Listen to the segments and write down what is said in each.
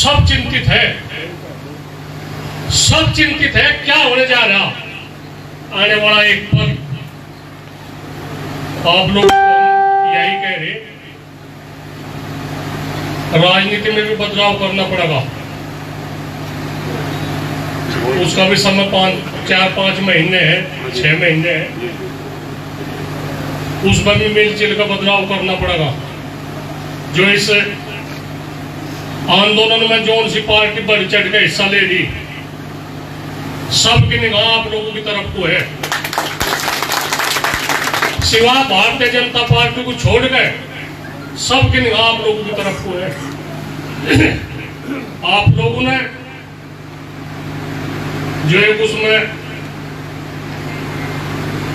सब चिंतित है, सब चिंतित है क्या होने जा रहा आने वाला एक पल। आप लोग यही कह रहे, राजनीति में भी बदलाव करना पड़ेगा। उसका भी समय 4-5 महीने है, 6 महीने है, उसमें भी मिलजुल का बदलाव करना पड़ेगा। जो इस आंदोलन में जो सी पार्टी बढ़ चढ़ के हिस्सा ले रही, सबकी निगाह आप लोगों की तरफ को है। सिवा भारतीय जनता पार्टी को छोड़ गए सबकी निगाह आप लोगों की तरफ को है। आप लोगों ने जो एक उसमें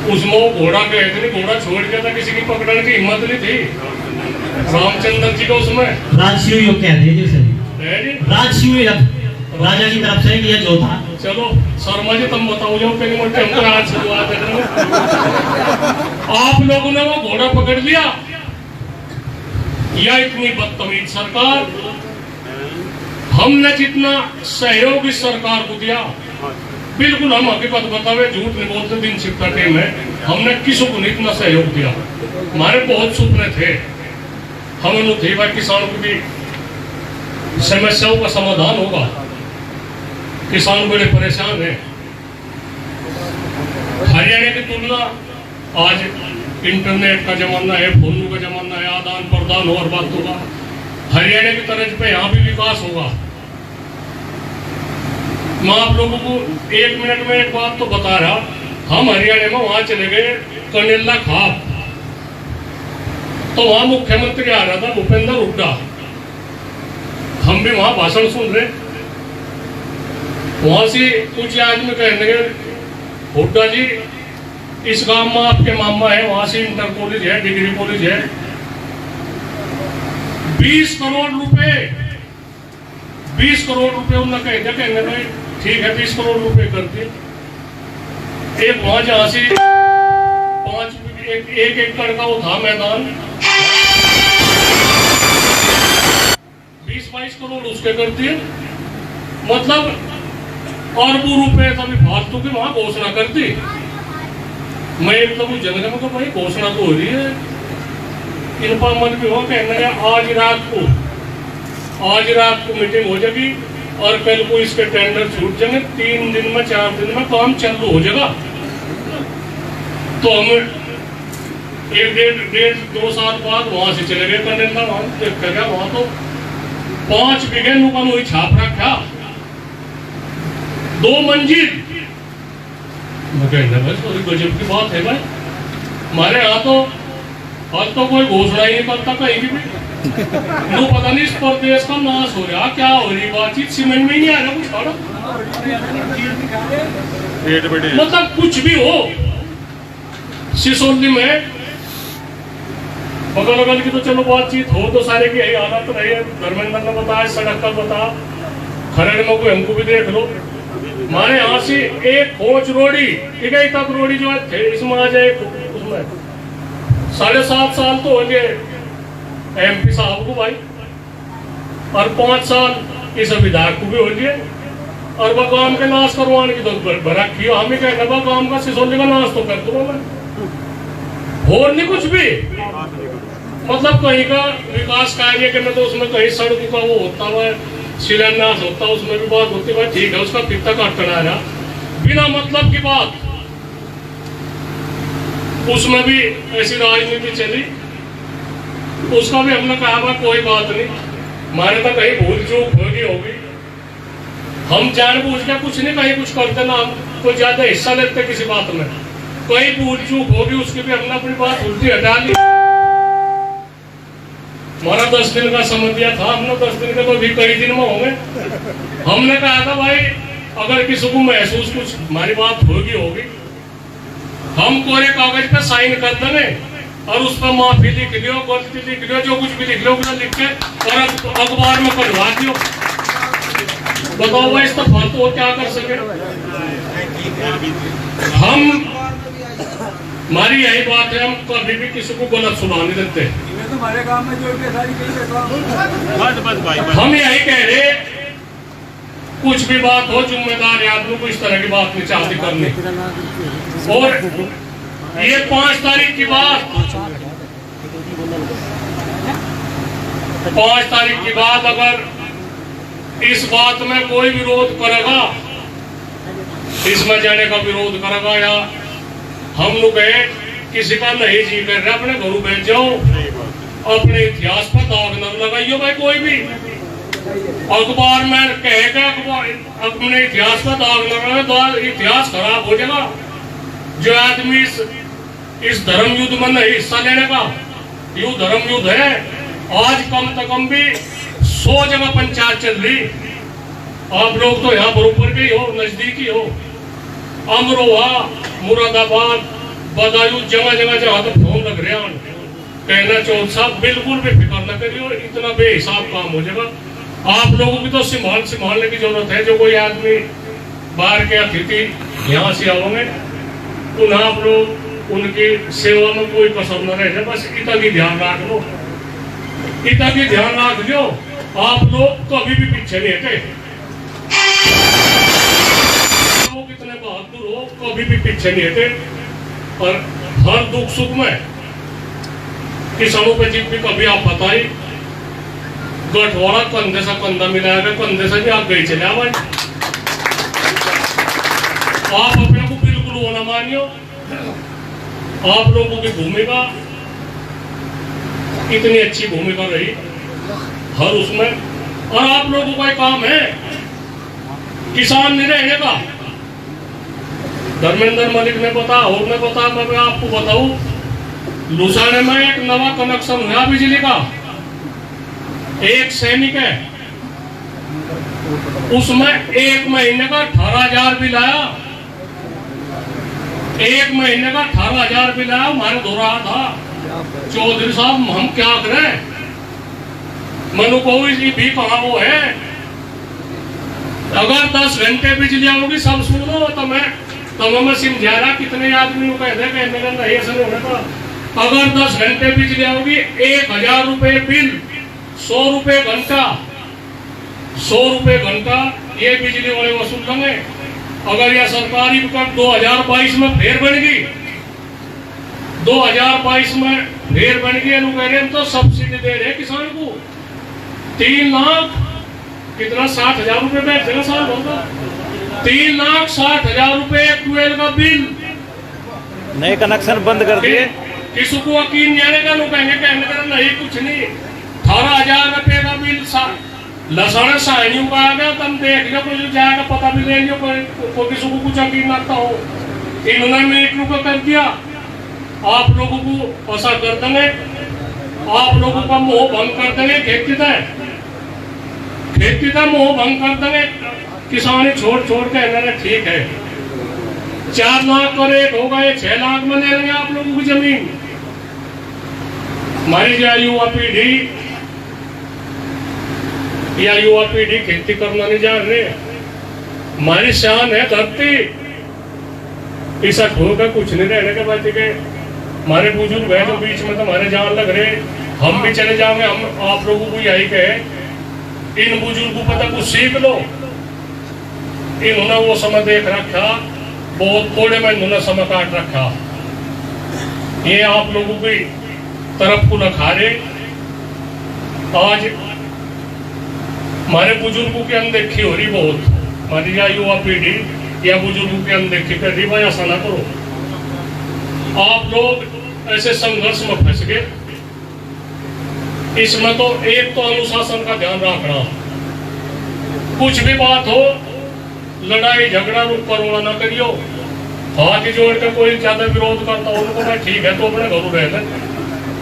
वो घोड़ा कहे थे, घोड़ा छोड़ दिया था, किसी की पकड़ने की हिम्मत नहीं थी रामचंद्र जी को। उसमें राजशिव योग कहते हैं जी, राजशिव योग राजा की तरफ से किया जो था। चलो शर्मा जी तुम बताओ जो पहले मोटे हमको आज शुरुआत है। आप लोगों ने वो घोड़ा पकड़ लिया या इतनी बदतमीज सरकार। हमने जितना सहयोग इस सरकार को दिया, बिल्कुल हम हकीकत बतावे, झूठ नहीं बोलते, दिन शिफ्टा टीम है, हमने किसी को नहीं इतना सहयोग दिया। हमारे बहुत सपने थे, हमें थे भाई किसानों की भी समस्याओं का समाधान होगा। किसान बड़े परेशान हैं। हरियाणा की तुलना आज इंटरनेट का जमाना है, फोनों का जमाना है, आदान प्रदान और बातों का। हरियाणा की तर्ज पे यहाँ भी विकास होगा। मैं आप लोगों को 1 मिनट में एक बात तो बता रहा। हम हरियाणा में वहां चले गए कनेला खाप, तो वहां मुख्यमंत्री आ रहा था भूपेंद्र हुड्डा। हम भी वहां भाषण सुन रहे, वहां से कुछ आदमी कहने लगे, हुड्डा जी इस गांव में आपके मामा है, वहां से इंटर कॉलेज है, डिग्री कॉलेज है, 20 करोड़ रुपए 20 करोड़ रुपए उन्होंने कहने भाई ठीक है 20 करोड़ रुपए कर दिए। एक वहां जहां से 1 एकड़ का वो था मैदान, 20-22 करोड़ उसके कर दिए। मतलब अरबों रुपए कभी फालतू की वहां घोषणा कर दी। मैं एक तो जनगण को भाई घोषणा तो हो रही है, इन पर मन भी हो कहने आज रात को मीटिंग हो जाएगी और कल को इसके टेंडर छूट जाएंगे, 3 दिन में 4 दिन में काम चालू हो जाएगा। तो हम 1-1.5-2 साल बाद वहां से चले गए कनेला, वहां देख कर गया, वहां तो 5 बीघे नुकसान वही छाप रखा, 2 मंजिल। गजब की बात है भाई, हमारे यहाँ तो आज तो कोई घोषणा ही नहीं करता कहीं भी। नो पता नहीं इस प्रदेश का नाश हो रहा, क्या हो रही बातचीत, समझ में नहीं आ रहा कुछ। मतलब कुछ भी हो, सिसोली में बगल बगल की तो चलो बातचीत हो, तो सारे की यही हालत रही है। धर्मेंद्र ने बताया, सड़क का बताया, खरड़ में कोई हमको भी देख लो। हमारे यहाँ से एक खोच रोड़ी तक रोड़ी जो है इसमें आ जाए, उसमें 7.5 साल तो हो गए MP साहब को भाई, और 5 साल इस विधायक को भी हो गए, और वह काम के नाश करवाने की तो रखी हो। हमें कहना वह काम का सिसोली का नाश तो कर दूंगा मैं, और नहीं कुछ भी। मतलब कहीं का विकास कार्य करना तो उसमें कहीं सड़क का वो होता हुआ शिलान्यास होता, उसमें भी बात होती है, ठीक है उसका कितना काट कर आया, बिना मतलब की बात, उसमें भी ऐसी राजनीति चली। उसका भी हमने कहा कोई बात नहीं, हमारे तो कहीं भूल चूक होगी, हम जानबूझ के कुछ नहीं कहीं कुछ करते ना, हम कोई ज्यादा हिस्सा लेते किसी बात में, कोई भूल चूक होगी उसकी भी हमने अपनी बात उल्टी हटा ली। हमारा 10 दिन का समय दिया था हमने, 10 दिन के तो भी कई दिन में होंगे। हमने कहा था भाई अगर किसी को महसूस कुछ हमारी बात होगी, हम कोरे कागज पे साइन कर देंगे और उस पर माफी लिख लियो, गलती लिख लियो, जो कुछ भी लिख लो लिख के और अखबार में करवा दियो। बताओ भाई इस तो फालतू हो क्या कर सके हम। हमारी यही बात है, हम कभी भी किसी को गलत सुना नहीं देते। हम यही कह रहे कुछ भी बात हो, जिम्मेदार आदमी को इस तरह की बात नहीं चाहती करनी। और ये 5 तारीख की बात, 5 तारीख की बात अगर इस बात में कोई विरोध करेगा, इसमें जाने का विरोध करेगा, या हम लोग किसी का नहीं जी कर रहे, अपने घरों बैठ जाओ, अपने इतिहास पर दाग न लगाइयो भाई। कोई भी अखबार में कहेगा अपने इतिहास पर दाग लगाए तो इतिहास खराब हो जाएगा। जो आदमी इस धर्म युद्ध में नहीं हिस्सा लेने का, यू धर्म युद्ध है। आज कम से कम भी 100 जगह पंचायत चल रही। आप लोग तो यहाँ बरोबर के हो, नजदीकी हो, अमरोहा, मुरादाबाद, बदायूं, जगह जगह जहाँ तो फोन लग रहे हैं। कहना चौथ साहब बिल्कुल भी फिक्र न करिए, इतना बेहिसाब काम हो जाएगा। आप लोगों की तो संभालने की जरूरत है। जो कोई आदमी बाहर के अतिथि यहाँ से आओगे, उन्हें आप लोग उनकी सेवा में कोई कसर न रह जाए। बस इतना की ध्यान रख लो, इतना की ध्यान रख लो। आप लोग कभी भी पीछे नहीं हटे, लोग इतने बहादुर हो, कभी भी पीछे नहीं हटे। और हर दुख सुख में किसानों पे जीत भी कभी आप बताई, गठवाड़ा कंधे से कंधा मिलाएगा, कंधे से भी आप गई चले भाई। आप अपने को बिल्कुल वो ना मानियो। आप लोगों की भूमिका इतनी अच्छी भूमिका रही हर उसमें, और आप लोगों का काम है किसान नहीं रहने का। धर्मेंद्र मलिक ने बताया, और मैं बता, मैं आपको बताऊं, लुसाने में एक नवा कनेक्शन हुआ बिजली का। एक सैनिक है, उसमें 1 महीने का 18,000 बिल आया। 1 महीने का 18,000 बिल आया। हमारे दो रहा था चौधरी साहब, हम क्या करें? मनु को भी कहा वो है, अगर 10 घंटे बिजली आओगी सब सुनो तो मैं समझा रहा कितने आदमी को कहते नहीं ऐसा नहीं होने का। अगर 10 घंटे बिजली आओगी 1,000 रुपए बिल, 100 रुपए घंटा, 100 रुपए घंटा ये बिजली वाले वसूल लेंगे। अगर यह सरकारी विकल्प 2022 में फिर बन गई, 2022 में फिर बन गई, तो सब्सिडी दे रहे किसान को 3 लाख कितना 60,000 रुपए बैठ जाएगा साल होगा। 3,60,000 रुपए ट्वेल्व का बिल। नए कनेक्शन बंद कर दिए। किसी को यकीन नहीं आएगा, लोग कहने नहीं कुछ नहीं। 18,000 रुपए का बिल लसाना साइनियों का आ गया। तुम देख लो, कोई जाएगा पता भी ले लियो, कोई किसी को कुछ यकीन आता हो। इन्होंने मिनट को कर दिया, आप लोगों को असर कर देंगे, आप लोगों का मोह भंग कर देंगे। खेती का मोह भंग कर देंगे। किसान छोड़ के इन्होंने ठीक है 4 लाख और 1 होगा, ये 6 लाख में ले लेंगे आप लोगों की जमीन। हमारी जो युवा पीढ़ी खेती करना नहीं जान रहे। हमारी शान है धरती, ऐसा ठोकर कुछ नहीं रहने के बाद के। हमारे बुजुर्ग है जो बीच में तो हमारे जान लग रहे, हम भी चले जाएंगे। हम आप लोगों को यही कहे, इन बुजुर्गों पर तो कुछ सीख लो। इन्होंने वो समय देख रखा, बहुत थोड़े में इन्होंने समय काट रखा। ये आप लोगों की तरफ को न खा रहे। आज हमारे बुजुर्गों की अनदेखी हो रही बहुत। हमारी या युवा पीढ़ी या बुजुर्गों की अनदेखी कर रही। भाई ऐसा ना करो। आप लोग ऐसे संघर्ष में फंस गए। इसमें तो एक तो अनुशासन का ध्यान रखना। कुछ भी बात हो, लड़ाई झगड़ा रुक करोड़ा ना करियो। हाथ जोड़ के कोई ज्यादा विरोध करता हो उनको मैं ठीक है तो अपने घरों रह,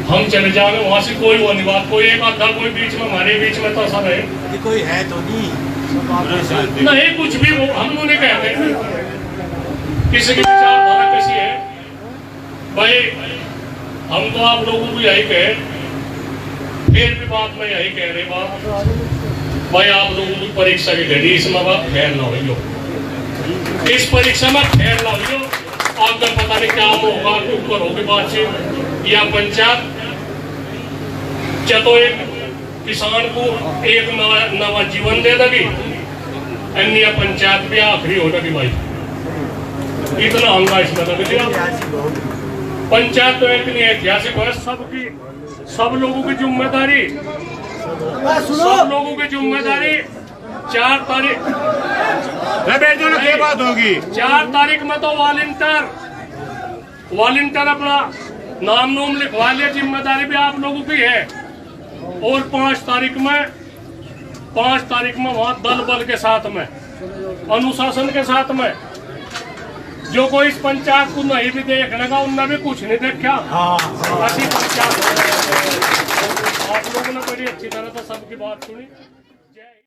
हम चले जाएंगे। वहां से कोई वो नहीं बात, कोई एक आधा कोई बीच में, हमारे बीच में तो ऐसा नहीं कोई है तो नहीं कुछ भी वो हम लोग नहीं कहते। किसी की विचारधारा कैसी है भाई, हम तो आप लोगों को यही कहे, फिर भी बात में यही कह रहे बात भाई, आप लोगों की परीक्षा की घड़ी इसमें आप फेल ना हो। इस परीक्षा में फेल ना हो, आपका पता नहीं क्या होगा, ऊपर होगी बातचीत या पंचायत तो एक किसान को एक नवा जीवन दे देगी, अन्य पंचायत भी आखिरी हो लगी भाई, इतना हंगा इसमें लग लिया। पंचायत तो इतनी ऐतिहासिक है, सबकी सब लोगों की जिम्मेदारी, सब लोगों की जिम्मेदारी। 4 तारीख क्या बात होगी? 4 तारीख में तो वॉलंटियर अपना नाम नूम लिखवा लिया, जिम्मेदारी भी आप लोगों की है। और 5 तारीख में वहां दल बल के साथ में, अनुशासन के साथ में, जो कोई इस पंचायत को नहीं भी देखने का, उनने भी कुछ नहीं देखा। ऐसी पंचायत आप लोगों ने बड़ी अच्छी तरह से सबकी बात सुनी।